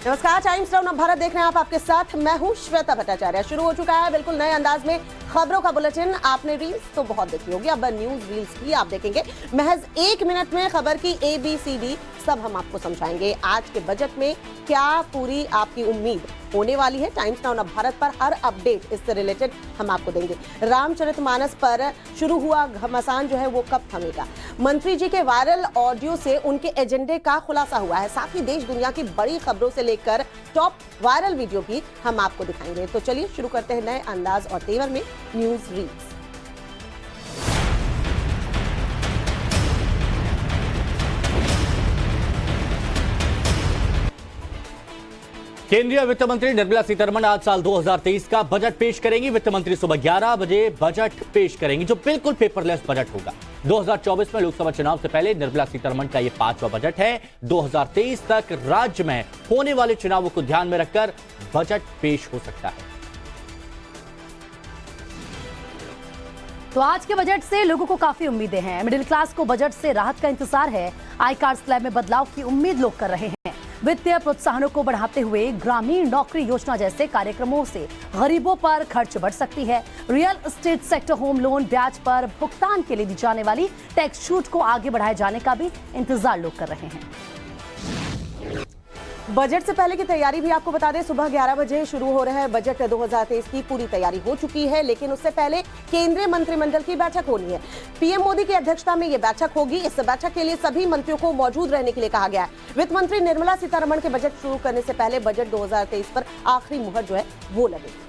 नमस्कार, times now Bharat देख रहे हैं आप, आपके साथ मैं हूं श्वेता भट्टाचार्य। शुरू हो चुका है बिल्कुल नए अंदाज में खबरों का बुलेटिन। आपने रील्स तो बहुत देखी होगी, अब न्यूज रील्स भी आप देखेंगे। महज 1 मिनट में खबर की ABCD सब हम आपको समझाएंगे। आज के बजट में क्या पूरी आपकी उम्मीद होने वाली है, टाइम्स नाउ भारत पर हर अपडेट इससे रिलेटेड हम आपको देंगे। रामचरितमानस पर शुरू हुआ घमासान जो है वो कब थमेगा? मंत्री जी के वायरल ऑडियो से उनके एजेंडे का खुलासा हुआ है। साथ ही देश दुनिया की बड़ी खबरों से लेकर टॉप वायरल वीडियो भी हम आपको दिखाएंगे। तो चलिए शुरू करते हैं नए अंदाज और तेवर में न्यूज रील्स। केंद्रीय वित्त मंत्री निर्मला सीतारमण आज साल 2023 का बजट पेश करेंगी। वित्त मंत्री सुबह 11 बजे बजट पेश करेंगी, जो बिल्कुल पेपरलेस बजट होगा। 2024 में लोकसभा चुनाव से पहले निर्मला सीतारमण का यह 5वां बजट है। 2023 तक राज्य में होने वाले चुनावों को ध्यान में रखकर बजट पेश हो सकता है। तो आज के बजट से लोगों को काफी उम्मीदें हैं। मिडिल क्लास को बजट से राहत का इंतजार है। आई कार्ड स्लैब में बदलाव की उम्मीद लोग कर रहे हैं। वित्तीय प्रोत्साहनों को बढ़ाते हुए ग्रामीण नौकरी योजना जैसे कार्यक्रमों से गरीबों पर खर्च बढ़ सकती है। Real estate sector home loan ब्याज पर भुगतान के लिए दी जाने वाली टैक्स छूट को आगे बढ़ाए जाने का भी इंतजार लोग कर रहे हैं। बजट से पहले की तैयारी भी आपको बता दें, सुबह 11 बजे शुरू हो रहा है बजट 2023 की पूरी तैयारी हो चुकी है। लेकिन उससे पहले केंद्रीय मंत्रिमंडल की बैठक होनी है। पीएम मोदी की अध्यक्षता में यह बैठक होगी। इस बैठक के लिए सभी मंत्रियों को मौजूद रहने के लिए कहा गया है। वित्त मंत्री निर्मला सीतारमण के बजट शुरू करने से पहले बजट 2023 पर आखिरी मुहर जो है वो लगेगी।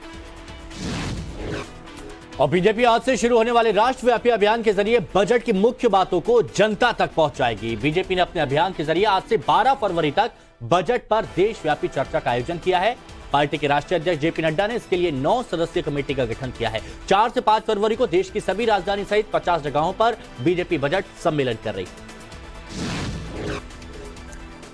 और बीजेपी आज से शुरू होने वाले राष्ट्रव्यापी अभियान के जरिए बजट की मुख्य बातों को जनता तक पहुंचाएगी। बीजेपी ने अपने अभियान के जरिए आज से 12 फरवरी तक बजट पर देशव्यापी चर्चा का आयोजन किया है। पार्टी के राष्ट्रीय अध्यक्ष JP नड्डा ने इसके लिए 9 सदस्यीय कमेटी का गठन किया है। 4 से 5 फरवरी को देश की सभी राजधानी सहित 50 जगहों पर बीजेपी बजट सम्मेलन कर रही है।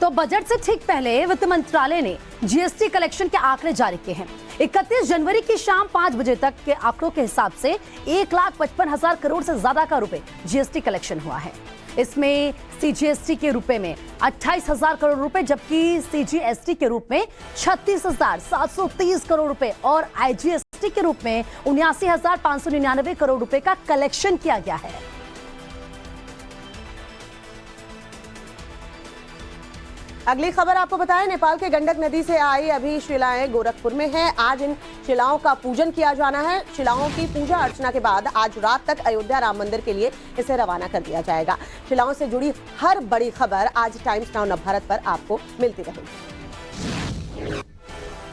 तो बजट से ठीक पहले वित्त मंत्रालय ने GST कलेक्शन के आंकड़े जारी किए हैं। 31 जनवरी की शाम 5 बजे तक के आंकड़ों के हिसाब से 1,55,000 करोड़ से ज्यादा का रुपए GST कलेक्शन हुआ है। इसमें CGST के रुपए में 28,000 करोड़ रुपए, जबकि CGST के रूप में 36,730 करोड़ रुपए और IGST के रूप में 79,599 करोड़ रुपए का कलेक्शन किया गया है। अगली खबर आपको बताएं, नेपाल के गंडक नदी से आई अभी शिलाएं गोरखपुर में हैं। आज इन शिलाओं का पूजन किया जाना है। शिलाओं की पूजा अर्चना के बाद आज रात तक अयोध्या राम मंदिर के लिए इसे रवाना कर दिया जाएगा। शिलाओं से जुड़ी हर बड़ी खबर आज टाइम्स नाउ भारत पर आपको मिलती रहेगी।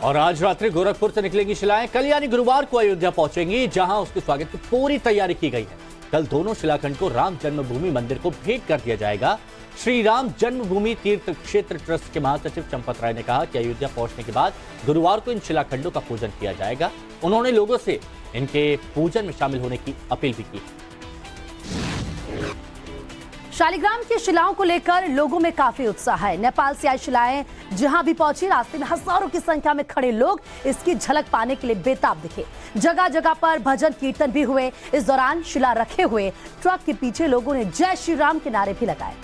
और आज रात्रि गोरखपुर से निकलेंगी शिलाएं, कल यानी गुरुवार को अयोध्या पहुंचेंगी, जहां उसके स्वागत की पूरी तैयारी की गई है। कल दोनों शिलाखंड को राम जन्मभूमि मंदिर को भेंट कर दिया जाएगा। श्री राम जन्मभूमि तीर्थ क्षेत्र ट्रस्ट के महासचिव चंपत राय ने कहा कि अयोध्या पहुंचने के बाद गुरुवार को इन शिलाखंडों का पूजन किया जाएगा। उन्होंने लोगों से इनके पूजन में शामिल होने की अपील भी की। शालिग्राम की शिलाओं को लेकर लोगों में काफी उत्साह है। नेपाल से आई शिलाएं जहां भी पहुंची, रास्ते में हजारों की संख्या में खड़े लोग इसकी झलक पाने के लिए बेताब दिखे। जगह जगह पर भजन कीर्तन भी हुए। इस दौरान शिला रखे हुए ट्रक के पीछे लोगों ने जय श्री राम के नारे भी लगाए।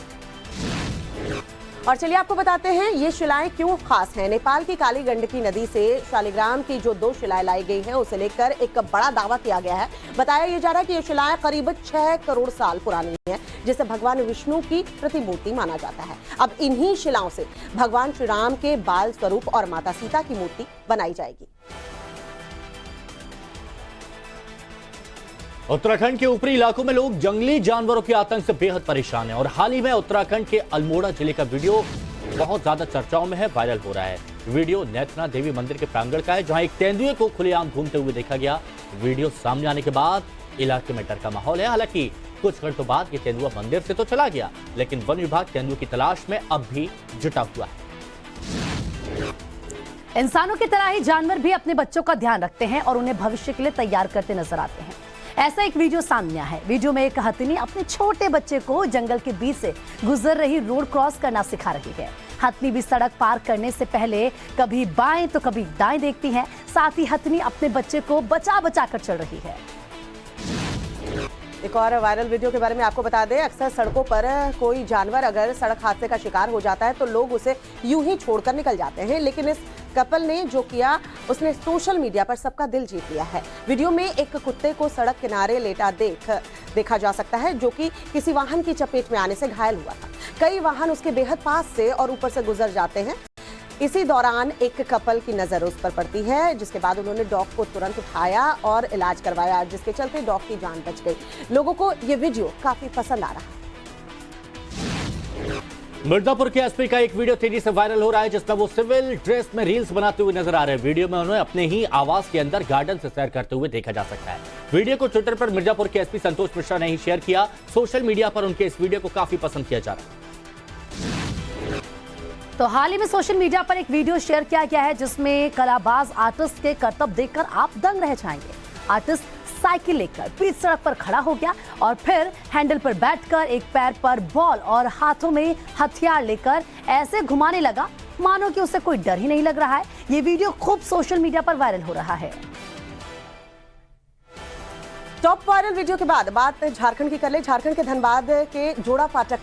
और चलिए आपको बताते हैं ये शिलाएं क्यों खास हैं। नेपाल की काली गंडकी नदी से शालिग्राम की जो 2 शिलाएं लाई गई हैं, उसे लेकर एक बड़ा दावा किया गया है। बताया यह जा रहा है कि ये शिलाएं करीब 6 करोड़ साल पुरानी हैं, जिसे भगवान विष्णु की प्रतिमूर्ति माना जाता है। अब इन्हीं शिलाओं से भगवान श्री राम के बाल स्वरूप और माता सीता की मूर्ति बनाई जाएगी। उत्तराखंड के ऊपरी इलाकों में लोग जंगली जानवरों के आतंक से बेहद परेशान हैं और हाल ही में उत्तराखंड के अल्मोड़ा जिले का वीडियो बहुत ज्यादा चर्चाओं में है, वायरल हो रहा है। वीडियो नैतना देवी मंदिर के प्रांगण का है, जहां एक तेंदुए को खुलेआम घूमते हुए देखा गया। वीडियो सामने आने के बाद इलाके में डर का माहौल है। हालांकि कुछ घंटों बाद ये तेंदुआ मंदिर से तो चला गया, लेकिन वन विभाग तेंदुए की तलाश में अब भी जुटा हुआ है। इंसानों की तरह ही जानवर भी अपने बच्चों का ध्यान रखते हैं और उन्हें भविष्य के लिए तैयार करते नजर आते हैं। ऐसा एक वीडियो सामने आया है। वीडियो में एक हथिनी अपने छोटे बच्चे को जंगल के बीच से गुजर रही रोड क्रॉस करना सिखा रही है। हथिनी भी सड़क पार करने से पहले कभी बाएं तो कभी दाएं देखती है। साथ ही हथिनी अपने बच्चे को बचा बचा कर चल रही है। एक और वायरल वीडियो के बारे में आपको बता दें, अक्सर सड़कों पर कोई जानवर अगर सड़क हादसे का शिकार हो जाता है तो लोग उसे यूं ही छोड़कर निकल जाते हैं, लेकिन इस कपल ने जो किया उसने सोशल मीडिया पर सबका दिल जीत लिया है। वीडियो में एक कुत्ते को सड़क किनारे लेटा देखा जा सकता है, जो कि किसी वाहन की चपेट में आने से घायल हुआ था। कई वाहन उसके बेहद पास से और ऊपर से गुजर जाते हैं। इसी दौरान एक कपल की नजर उस पर पड़ती है, जिसके बाद उन्होंने डॉग को तुरंत उठाया और इलाज करवाया, जिसके चलते डॉग की जान बच गई। लोगों को ये वीडियो काफी पसंद आ रहा है। मिर्जापुर के एसपी का एक वीडियो तेजी से वायरल हो रहा है, जिसमें वो सिविल ड्रेस में रील्स बनाते हुए नजर आ रहे हैं। वीडियो में उन्हें अपने ही आवास के अंदर गार्डन से सैर करते हुए देखा जा सकता है। वीडियो को ट्विटर पर मिर्जापुर के एसपी संतोष मिश्रा ने ही शेयर किया। सोशल मीडिया पर उनके इस वीडियो को काफी पसंद किया जा रहा है। तो हाल ही में सोशल मीडिया पर एक वीडियो शेयर किया गया है, जिसमें कलाबाज आर्टिस्ट के करतब देखकर आप दंग रह जाएंगे। आर्टिस्ट साइकिल लेकर बीच सड़क पर खड़ा हो गया और फिर हैंडल पर बैठकर एक पैर पर बॉल और हाथों में हथियार लेकर ऐसे घुमाने लगा मानो कि उसे कोई डर ही नहीं लग रहा है। ये वीडियो खूब सोशल मीडिया पर वायरल हो रहा है। टॉप वायरल वीडियो के बाद बात झारखंड की कर ले। झारखंड के धनबाद के जोड़ा फाटक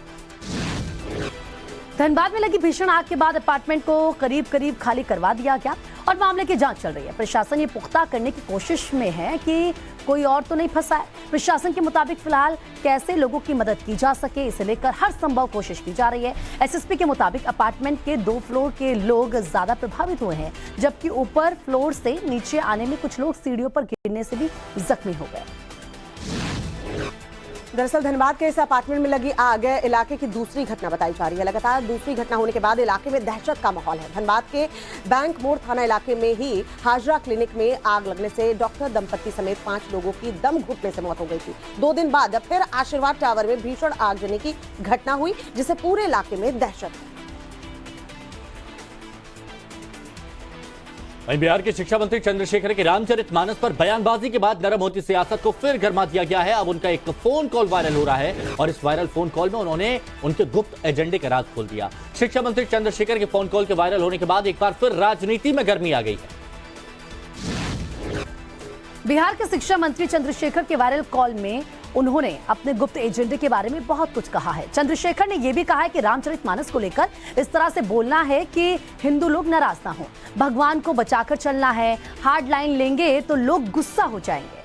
धनबाद में लगी भीषण आग के बाद अपार्टमेंट को करीब खाली करवा दिया गया और मामले की जांच चल रही है। प्रशासन ये पुख्ता करने की कोशिश में है कि कोई और तो नहीं फंसा है। प्रशासन के मुताबिक फिलहाल कैसे लोगों की मदद की जा सके, इसे लेकर हर संभव कोशिश की जा रही है। एसएसपी के मुताबिक अपार्टमेंट के 2 फ्लोर के लोग ज्यादा प्रभावित हुए हैं, जबकि ऊपर फ्लोर से नीचे आने में कुछ लोग सीढ़ियों पर गिरने से भी जख्मी हो गए। दरअसल धनबाद के इस अपार्टमेंट में लगी आग इलाके की दूसरी घटना बताई जा रही है। लगातार दूसरी घटना होने के बाद इलाके में दहशत का माहौल है। धनबाद के बैंक मोड़ थाना इलाके में ही हाजरा क्लिनिक में आग लगने से डॉक्टर दंपति समेत 5 लोगों की दम घुटने से मौत हो गई थी। 2 दिन बाद फिर आशीर्वाद टावर में भीषण आगजनी की घटना हुई, जिससे पूरे इलाके में दहशत है। वहीं बिहार के शिक्षा मंत्री चंद्रशेखर के रामचरितमानस पर बयानबाजी के बाद नरम होती सियासत को फिर गरमा दिया गया है। अब उनका एक फोन कॉल वायरल हो रहा है और इस वायरल फोन कॉल में उन्होंने उनके गुप्त एजेंडे का राज खोल दिया। शिक्षा मंत्री चंद्रशेखर के फोन कॉल के वायरल होने के बाद एक बार फिर राजनीति में गर्मी आ गई है। बिहार के शिक्षा मंत्री चंद्रशेखर के वायरल कॉल में उन्होंने अपने गुप्त एजेंडे के बारे में बहुत कुछ कहा है। चंद्रशेखर ने यह भी कहा है कि रामचरितमानस को लेकर इस तरह से बोलना है कि हिंदू लोग नाराज ना हो, भगवान को बचाकर चलना है। हार्ड लाइन लेंगे तो लोग गुस्सा हो जाएंगे।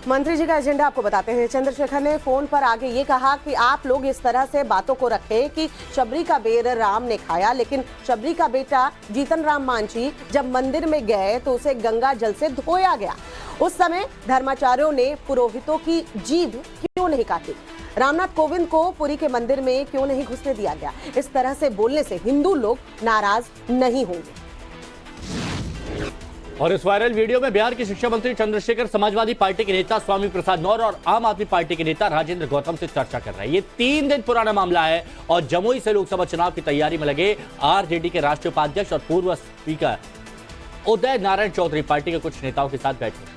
मंत्री जी का एजेंडा आपको बताते हैं। चंद्रशेखर ने फोन पर आगे ये कहा कि आप लोग इस तरह से बातों को रखें कि शबरी का बेर राम ने खाया, लेकिन शबरी का बेटा जीतन राम मांझी जब मंदिर में गए तो उसे गंगा जल से धोया गया। उस समय धर्माचार्यों ने पुरोहितों की जीभ क्यों नहीं काटी? रामनाथ कोविंद को पुरी के मंदिर में क्यों नहीं घुसने दिया गया? इस तरह से बोलने से हिंदू लोग नाराज नहीं होंगे। और इस वायरल वीडियो में बिहार के शिक्षा मंत्री चंद्रशेखर समाजवादी पार्टी के नेता स्वामी प्रसाद मौर्य और आम आदमी पार्टी के नेता राजेंद्र गौतम से चर्चा कर रहे हैं। ये 3 दिन पुराना मामला है और जमुई से लोकसभा चुनाव की तैयारी में लगे आरजेडी के राष्ट्रीय उपाध्यक्ष और पूर्व स्पीकर उदय नारायण चौधरी पार्टी के कुछ नेताओं के साथ बैठे।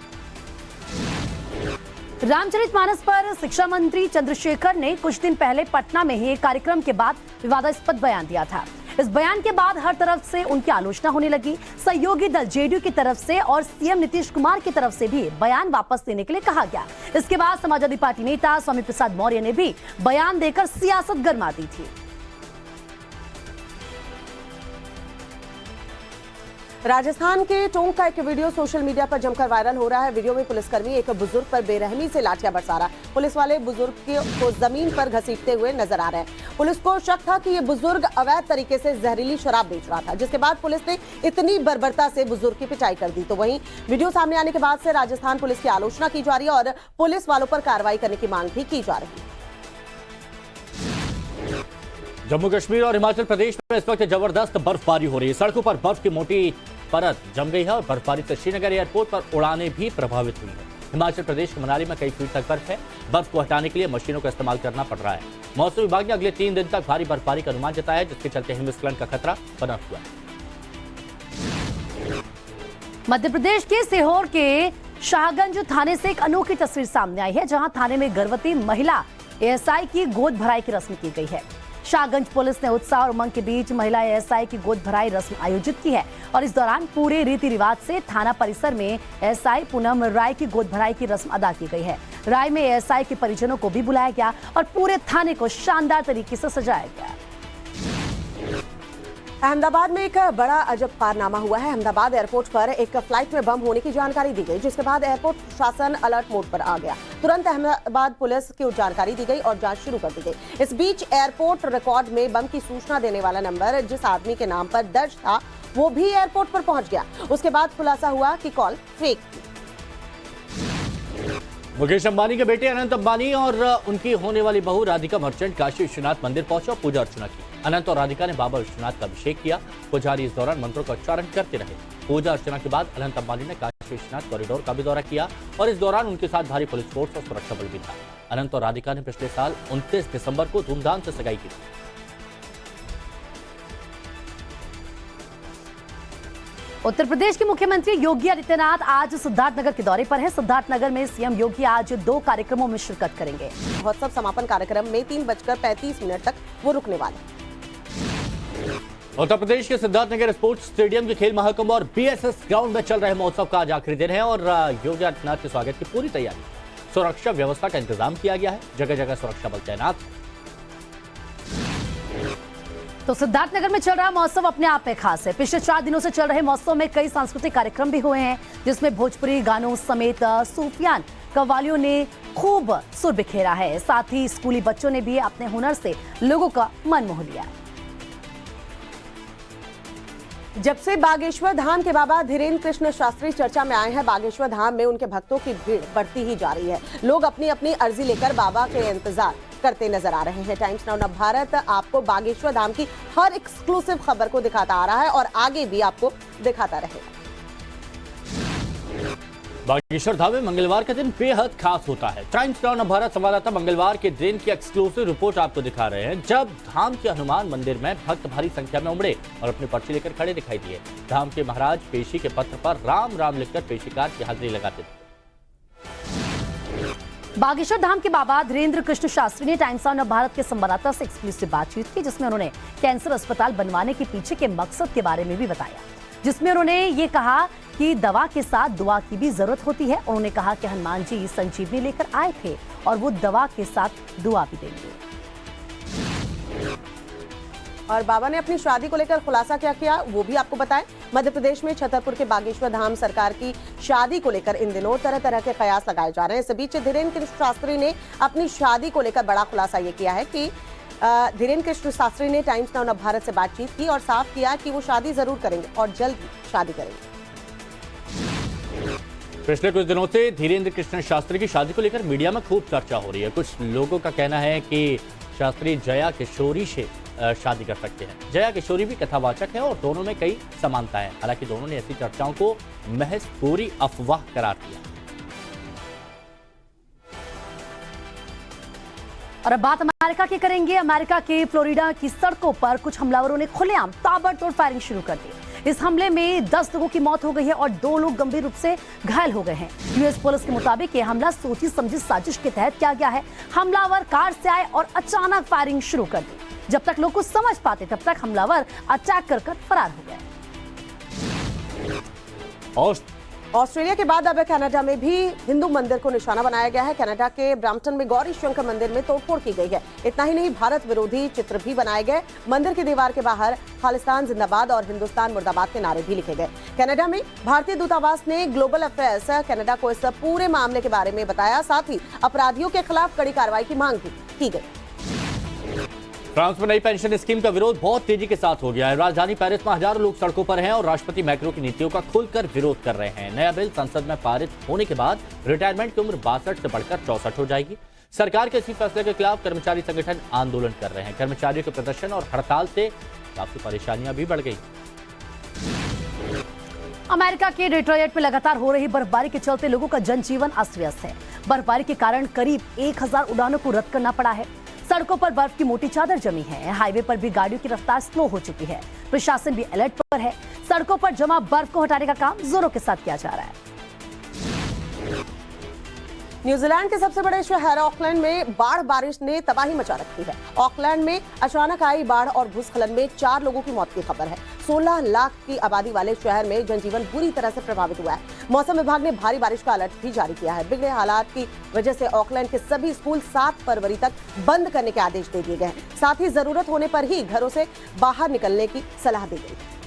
रामचरितमानस पर शिक्षा मंत्री चंद्रशेखर ने कुछ दिन पहले पटना में ही एक कार्यक्रम के बाद विवादास्पद बयान दिया था। इस बयान के बाद हर तरफ से उनकी आलोचना होने लगी। सहयोगी दल जेडीयू की तरफ से और सीएम नीतीश कुमार की तरफ से भी बयान वापस लेने के लिए कहा गया। इसके बाद समाजवादी पार्टी नेता स्वामी प्रसाद मौर्य ने भी बयान देकर सियासत गरमा दी थी। राजस्थान के टोंक का एक वीडियो सोशल मीडिया पर जमकर वायरल हो रहा है। वीडियो में पुलिसकर्मी एक बुजुर्ग पर बेरहमी से लाठियां बरसा रहा है। पुलिस वाले बुजुर्ग को जमीन पर घसीटते हुए नजर आ रहे हैं। पुलिस को शक था कि ये बुजुर्ग अवैध तरीके से जहरीली शराब बेच रहा था, जिसके बाद पुलिस ने इतनी बर्बरता से बुजुर्ग की पिटाई कर दी। तो वहीं वीडियो सामने आने के बाद से राजस्थान पुलिस की आलोचना की जा रही है और पुलिस वालों पर कार्रवाई करने की मांग भी की जा रही है। जम्मू कश्मीर और हिमाचल प्रदेश में इस वक्त जबरदस्त बर्फबारी हो रही है। सड़कों पर बर्फ की मोटी परत जम गई है और बर्फबारी से श्रीनगर एयरपोर्ट पर उड़ानें भी प्रभावित हुई हैं। हिमाचल प्रदेश के मनाली में कई फीट तक बर्फ है। बर्फ को हटाने के लिए मशीनों का इस्तेमाल करना पड़ रहा है। मौसम विभाग ने अगले 3 दिन तक भारी बर्फबारी का अनुमान जताया है, जिसके चलते हिमस्खलन का खतरा बना हुआ है। मध्य प्रदेश के सीहोर के शाहगंज थाने से एक अनोखी तस्वीर सामने आई है, जहां थाने में गर्भवती महिला एएसआई की गोद भराई की रस्म की गई है। शाहगंज पुलिस ने उत्साह और उमंग के बीच महिला एएसआई की गोद भराई रस्म आयोजित की है और इस दौरान पूरे रीति रिवाज से थाना परिसर में एएसआई पूनम राय की गोद भराई की रस्म अदा की गई है। राय में एएसआई के परिजनों को भी बुलाया गया और पूरे थाने को शानदार तरीके से सजाया गया। अहमदाबाद में एक बड़ा अजब कारनामा हुआ है। अहमदाबाद एयरपोर्ट पर एक फ्लाइट में बम होने की जानकारी दी गई, जिसके बाद एयरपोर्ट प्रशासन अलर्ट मोड पर आ गया। तुरंत अहमदाबाद पुलिस को जानकारी दी गई और जांच शुरू कर दी गई। इस बीच एयरपोर्ट रिकॉर्ड में बम की सूचना देने वाला नंबर जिस आदमी के नाम पर दर्ज था वो भी एयरपोर्ट पर पहुंच गया। उसके बाद खुलासा हुआ कि कॉल फेक थी। मुकेश अंबानी के बेटे अनंत अंबानी और उनकी होने वाली बहू राधिका मर्चेंट काशी विश्वनाथ मंदिर पहुंचे और पूजा अर्चना की। अनंत और राधिका ने बाबा विश्वनाथ का अभिषेक किया। पुजारी इस दौरान मंत्रों का उच्चारण करते रहे। पूजा अर्चना के बाद अनंत अंबानी ने काशी विश्वनाथ कॉरिडोर का भी दौरा किया और इस दौरान उनके साथ भारी पुलिस फोर्स और सुरक्षा बल भी था। अनंत और राधिका ने पिछले साल 29 दिसंबर को धूमधाम से सगाई की थी। उत्तर प्रदेश के मुख्यमंत्री योगी आदित्यनाथ आज सिद्धार्थनगर के दौरे पर हैं। सिद्धार्थनगर में सीएम योगी आज 2 कार्यक्रमों में शिरकत करेंगे। महोत्सव समापन कार्यक्रम में 3:35 तक वो रुकने वाले। उत्तर प्रदेश के सिद्धार्थनगर स्पोर्ट्स स्टेडियम के खेल महाकुंभ और बीएसएस ग्राउंड में चल रहे महोत्सव का आज आखिरी दिन है और योगी आदित्यनाथ के स्वागत की पूरी तैयारी, सुरक्षा व्यवस्था का इंतजाम किया गया है। जगह जगह सुरक्षा बल तैनात। तो सिद्धार्थनगर में चल रहा महोत्सव अपने आप में खास है। पिछले 4 दिनों से चल रहे महोत्सव में कई सांस्कृतिक कार्यक्रम भी हुए हैं, जिसमें भोजपुरी गानों समेत सूफियान कव्वालियों ने खूब सुर बिखेरा है। साथ ही स्कूली बच्चों ने भी अपने हुनर से लोगों का मन मोह लिया। जब से बागेश्वर धाम के बाबा धीरेन्द्र कृष्ण शास्त्री चर्चा में आए हैं, बागेश्वर धाम में उनके भक्तों की भीड़ बढ़ती ही जा रही है। लोग अपनी अपनी अर्जी लेकर बाबा के इंतजार करते नजर आ रहे हैं। टाइम्स नाउ भारत आपको बागेश्वर धाम की हर एक्सक्लूसिव खबर को दिखाता आ रहा है और आगे भी आपको दिखाता रहेगा। बागेश्वर धाम में मंगलवार का दिन बेहद खास होता है। टाइम्स नाउ भारत संवाददाता मंगलवार के दिन की एक्सक्लूसिव रिपोर्ट आपको दिखा रहे हैं, जब धाम के हनुमान मंदिर में भक्त भारी संख्या में उमड़े और अपनी पर्ची लेकर खड़े दिखाई दिए। धाम के महाराज पेशी के पत्र पर राम राम लिखकर पेशीकार की हाजिरी लगाते थे। बागेश्वर धाम के बाबा धीरेन्द्र कृष्ण शास्त्री ने टाइम्स नाउ भारत के संवाददाता से एक्सक्लूसिव बातचीत की, जिसमें उन्होंने कैंसर अस्पताल बनवाने के पीछे के मकसद के बारे में भी बताया, जिसमें उन्होंने ये कहा कि दवा के साथ दुआ की भी जरूरत होती है। उन्होंने कहा कि हनुमान जी संजीवनी लेकर आए थे और वो दवा के साथ दुआ भी देंगे। और बाबा ने अपनी शादी को लेकर खुलासा क्या किया वो भी आपको बताएं। मध्य प्रदेश में छतरपुर के बागेश्वर धाम सरकार की शादी को लेकर इन दिनों तरह तरह के कयास लगाए जा रहे हैं। इस बीच धीरेन्द्र कृष्ण शास्त्री ने अपनी शादी को लेकर बड़ा खुलासा ये किया है कि धीरेन्द्र कृष्ण शास्त्री ने टाइम्स नाउ भारत से बातचीत की और साफ किया कि वो शादी जरूर करेंगे और जल्द ही शादी करेंगे। पिछले कुछ दिनों से धीरेन्द्र कृष्ण शास्त्री की शादी को लेकर मीडिया में खूब चर्चा हो रही है। कुछ लोगों का कहना है कि शास्त्री जया किशोरी से शादी कर सकते हैं। जया किशोरी भी कथावाचक है और दोनों में कई समानताएं हैं। हालांकि दोनों ने ऐसी चर्चाओं को महज पूरी अफवाह करार दिया। और अब बात अमेरिका की करेंगे। अमेरिका के फ्लोरिडा की सड़कों पर कुछ हमलावरों ने खुलेआम ताबड़तोड़ फायरिंग शुरू कर दी। इस हमले में 10 लोगों की मौत हो गई है और 2 लोग गंभीर रूप से घायल हो गए हैं। यूएस पुलिस के मुताबिक ये हमला सोची समझी साजिश के तहत किया गया है। हमलावर कार से आए और अचानक फायरिंग शुरू कर दी। जब तक लोग कुछ समझ पाते तब तक हमलावर अटैक कर फरार हो गए। ऑस्ट्रेलिया के बाद अब कनाडा में भी हिंदू मंदिर को निशाना बनाया गया है। कनाडा के ब्रैम्पटन में गौरी शंकर मंदिर में तोड़फोड़ की गई है। इतना ही नहीं, भारत विरोधी चित्र भी बनाए गए। मंदिर की दीवार के बाहर खालिस्तान जिंदाबाद और हिंदुस्तान मुर्दाबाद के नारे भी लिखे गए। कनाडा में भारतीय दूतावास ने ग्लोबल अफेयर्स कनाडा को इस पूरे मामले के बारे में बताया। साथ ही अपराधियों के खिलाफ कड़ी कार्रवाई की मांग भी की गई। फ्रांस में नई पेंशन स्कीम का विरोध बहुत तेजी के साथ हो गया है। राजधानी पेरिस में हजारों लोग सड़कों पर हैं और राष्ट्रपति मैक्रो की नीतियों का खुलकर विरोध कर रहे हैं। नया बिल संसद में पारित होने के बाद रिटायरमेंट की उम्र 62 से बढ़कर 64 हो जाएगी। सरकार के इसी फैसले के खिलाफ कर्मचारी संगठन आंदोलन कर रहे हैं। कर्मचारियों के प्रदर्शन और हड़ताल से काफी परेशानियां भी बढ़ गई। अमेरिका के डेट्रॉयट में लगातार हो रही बर्फबारी के चलते लोगों का जनजीवन अस्त व्यस्त है। बर्फबारी के कारण करीब 1000 उड़ानों को रद्द करना पड़ा है। सड़कों पर बर्फ की मोटी चादर जमी है। हाईवे पर भी गाड़ियों की रफ्तार स्लो हो चुकी है। प्रशासन भी अलर्ट पर है। सड़कों पर जमा बर्फ को हटाने का काम जोरों के साथ किया जा रहा है। न्यूजीलैंड के सबसे बड़े शहर ऑकलैंड में बाढ़ बारिश ने तबाही मचा रखी है। ऑकलैंड में अचानक आई बाढ़ और भूस्खलन में 4 लोगों की मौत की खबर है। 16 लाख की आबादी वाले शहर में जनजीवन बुरी तरह से प्रभावित हुआ है। मौसम विभाग ने भारी बारिश का अलर्ट भी जारी किया है। बिगड़े हालात की वजह से ऑकलैंड के सभी स्कूल 7 फरवरी तक बंद करने के आदेश दे दिए गए हैं। साथ ही जरूरत होने पर ही घरों से बाहर निकलने की सलाह दी गई है।